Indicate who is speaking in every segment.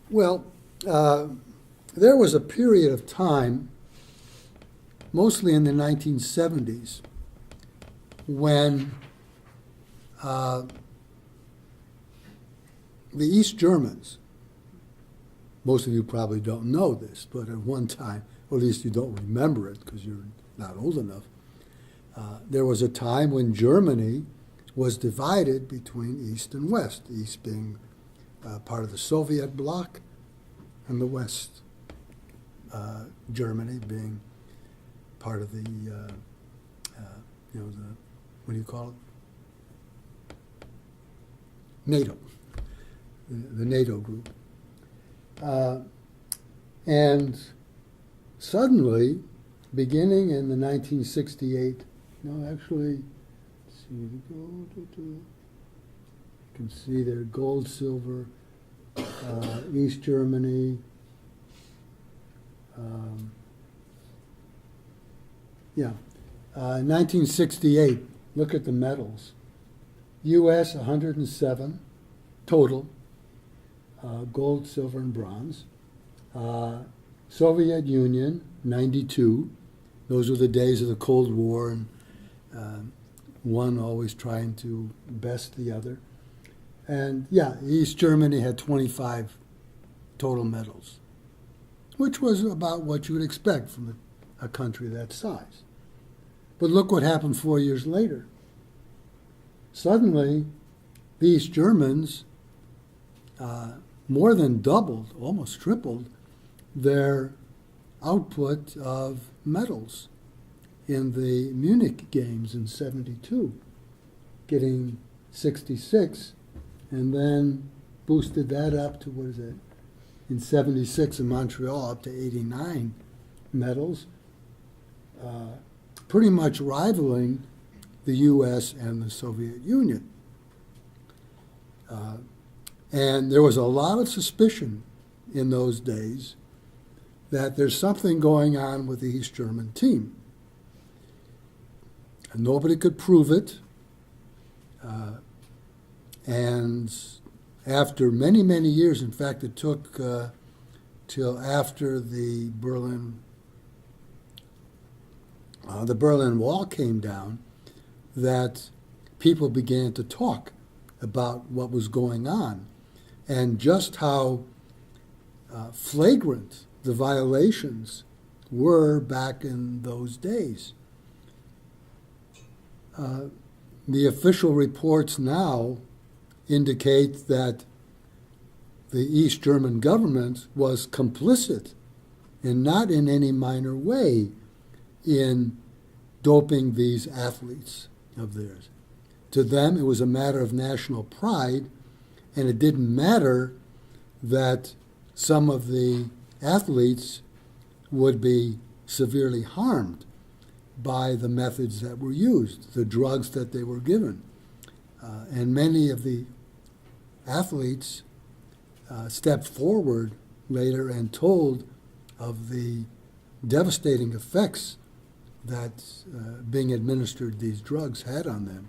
Speaker 1: Well, uh, there was a period of time, mostly in the 1970s, when uh, the East Germans, most of you probably don't know this, but at one time, or at least you don't remember it because you're not old enough, there was a time when Germany was divided between East and West, East being part of the Soviet bloc, and the West, Germany being part of the, what do you call it? NATO, the NATO group. And suddenly, beginning in the 1968, no, actually, let's see, you can see there gold, silver, East Germany, yeah, 1968, look at the medals. U.S. 107 total, gold, silver, and bronze. Soviet Union, 92. Those were the days of the Cold War, and one always trying to best the other. And yeah, East Germany had 25 total medals, which was about what you would expect from a country that size. But look what happened 4 years later. Suddenly, the East Germans more than doubled, almost tripled, their output of medals in the Munich Games in '72, getting 66, and then boosted that up to, what is it, in '76 in Montreal, up to 89 medals, pretty much rivaling the U.S. and the Soviet Union. And there was a lot of suspicion in those days that there's something going on with the East German team. And nobody could prove it. And after many, many years, in fact, it took till after the Berlin Wall came down, that people began to talk about what was going on and just how flagrant the violations were back in those days. The official reports now indicate that the East German government was complicit, and not in any minor way, in doping these athletes of theirs. To them, it was a matter of national pride, and it didn't matter that some of the athletes would be severely harmed by the methods that were used, the drugs that they were given. And many of the athletes stepped forward later and told of the devastating effects that being administered these drugs had on them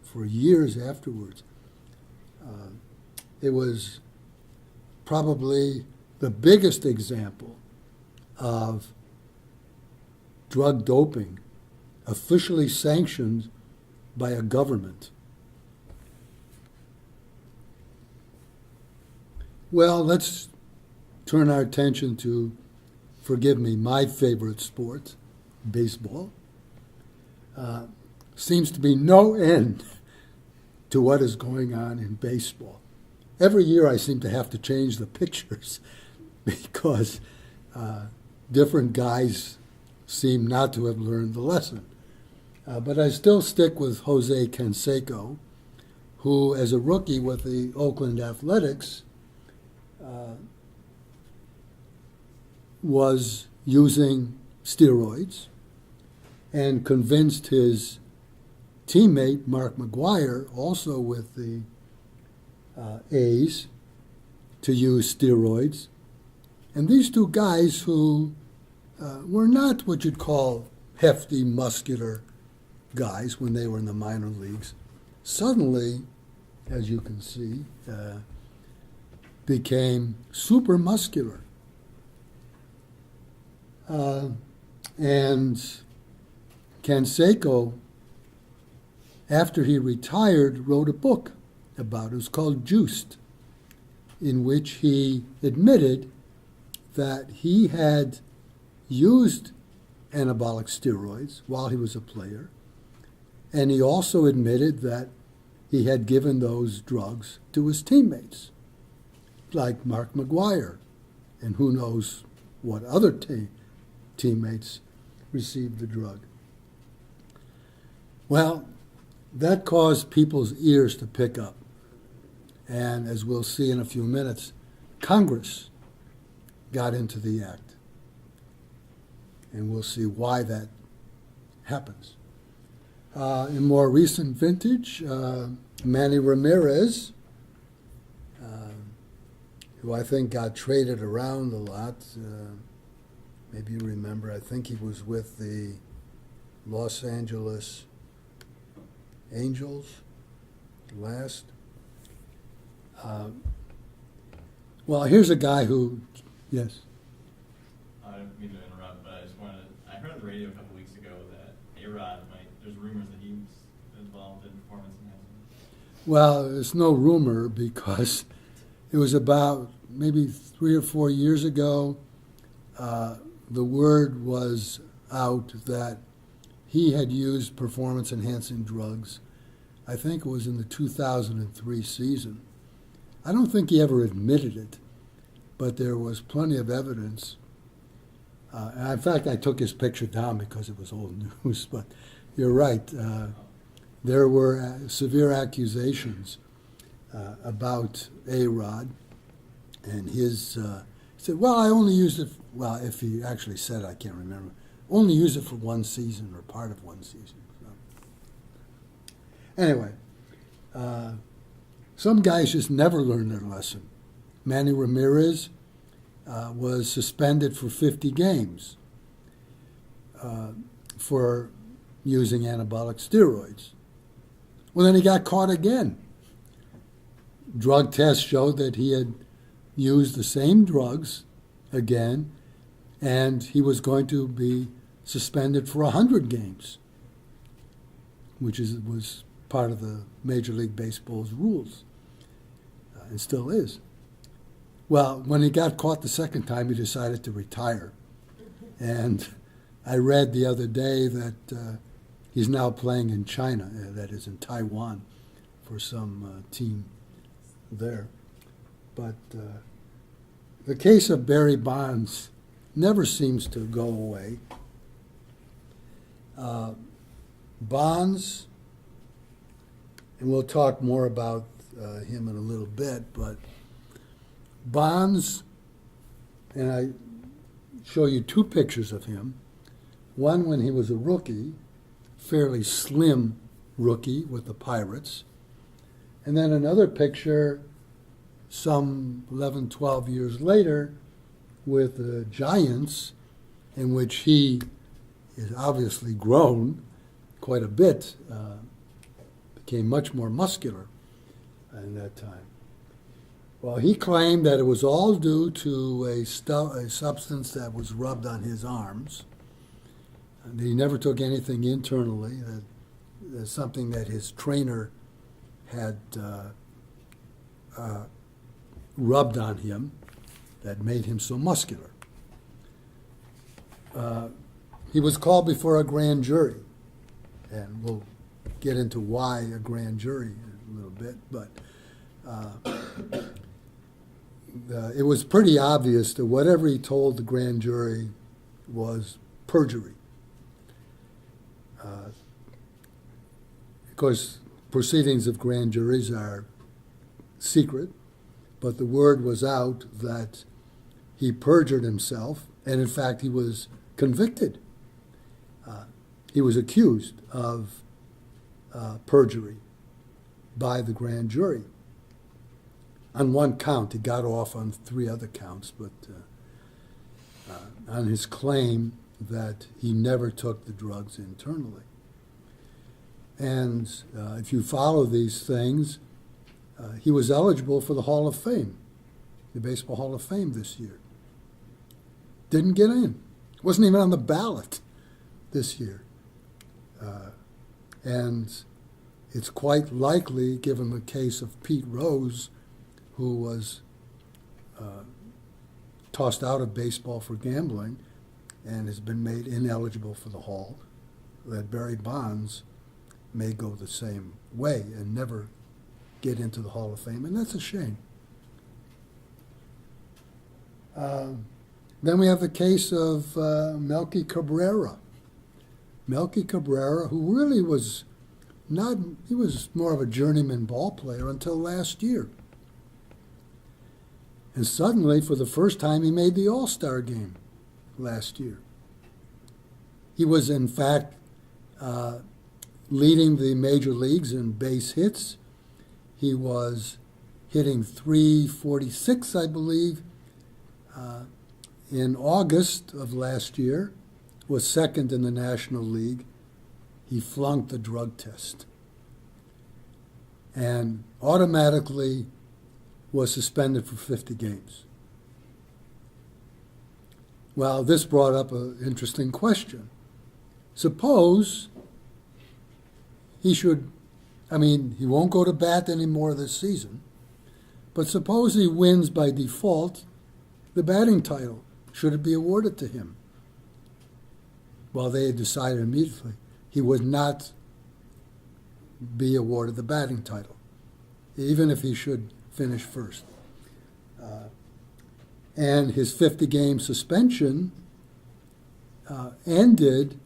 Speaker 1: for years afterwards. It was probably the biggest example of drug doping officially sanctioned by a government. Well, let's turn our attention to, forgive me, my favorite sport, baseball. Seems to be no end to what is going on in baseball. Every year I seem to have to change the pictures because different guys seem not to have learned the lesson. But I still stick with Jose Canseco, who, as a rookie with the Oakland Athletics, was using steroids and convinced his teammate, Mark McGuire, also with the A's, to use steroids. And these two guys who were not what you'd call hefty, muscular guys when they were in the minor leagues, suddenly, as you can see, became super muscular. And Canseco, after he retired, wrote a book about it. It was called Juiced, in which he admitted that he had used anabolic steroids while he was a player, and he also admitted that he had given those drugs to his teammates, like Mark McGuire, and who knows what other teammates received the drug. Well, that caused people's ears to pick up. And as we'll see in a few minutes, Congress got into the act. And we'll see why that happens. In more recent vintage, Manny Ramirez, who I think got traded around a lot. Maybe you remember, I think he was with the Los Angeles Angels last. Well, here's a guy who, yes?
Speaker 2: I don't mean to interrupt, but I heard on the radio a couple weeks ago that A-Rod there's rumors that he was involved in performance enhancement.
Speaker 1: Well, it's no rumor because it was about maybe 3 or 4 years ago, the word was out that he had used performance-enhancing drugs. I think it was in the 2003 season. I don't think he ever admitted it, but there was plenty of evidence. And in fact, I took his picture down because it was old news, but you're right. There were severe accusations about A-Rod, and his he said, well, I only used it, well, if he actually said, I can't remember, only used it for one season or part of one season. So. Anyway, some guys just never learn their lesson. Manny Ramirez was suspended for 50 games for using anabolic steroids. Well, then he got caught again. Drug tests showed that he had used the same drugs again, and he was going to be suspended for 100 games, which was part of the Major League Baseball's rules, and still is. Well, when he got caught the second time, he decided to retire. And I read the other day that he's now playing in China, that is in Taiwan, for some team there. But the case of Barry Bonds never seems to go away. Bonds, and we'll talk more about him in a little bit, but Bonds, and I show you two pictures of him. One when he was a rookie, fairly slim rookie with the Pirates. And then another picture some 11, 12 years later with the Giants, in which he is obviously grown quite a bit, became much more muscular in that time. Well, he claimed that it was all due to a substance that was rubbed on his arms. And he never took anything internally. That's something that his trainer had rubbed on him that made him so muscular. He was called before a grand jury, and we'll get into why a grand jury in a little bit, but it was pretty obvious that whatever he told the grand jury was perjury. Of course, proceedings of grand juries are secret, but the word was out that he perjured himself, and in fact he was convicted. He was accused of perjury by the grand jury. On one count, he got off on 3 other counts, but on his claim that he never took the drugs internally. And if you follow these things, he was eligible for the Hall of Fame. the Baseball Hall of Fame this year. Didn't get in. Wasn't even on the ballot this year. And it's quite likely, given the case of Pete Rose, who was tossed out of baseball for gambling and has been made ineligible for the Hall, that Barry Bonds may go the same way and never get into the Hall of Fame, and that's a shame. Then we have the case of Melky Cabrera. Melky Cabrera, who really was not, he was more of a journeyman ball player until last year. And suddenly, for the first time, he made the All-Star game last year. He was, in fact, leading the major leagues in base hits. He was hitting .346, I believe, in August of last year, was second in the National League. He flunked the drug test and automatically was suspended for 50 games. Well, this brought up an interesting question. Suppose he he won't go to bat anymore this season, but suppose he wins by default the batting title. Should it be awarded to him? Well, they had decided immediately he would not be awarded the batting title, even if he should finish first. And his 50-game suspension ended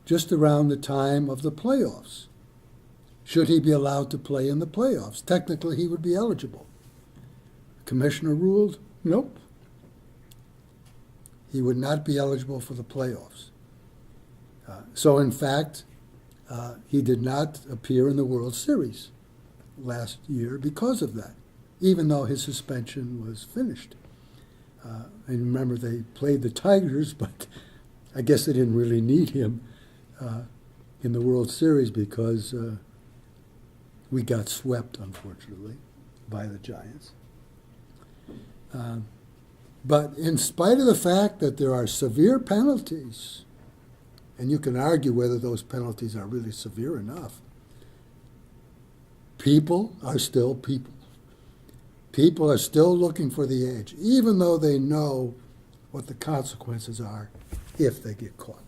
Speaker 1: just around the time of the playoffs. Should he be allowed to play in the playoffs? Technically, he would be eligible. Commissioner ruled, nope. He would not be eligible for the playoffs. So, in fact, he did not appear in the World Series last year because of that, even though his suspension was finished. And remember, they played the Tigers, but I guess they didn't really need him in the World Series because we got swept, unfortunately, by the Giants. But in spite of the fact that there are severe penalties, and you can argue whether those penalties are really severe enough, people are still people. People are still looking for the edge, even though they know what the consequences are if they get caught.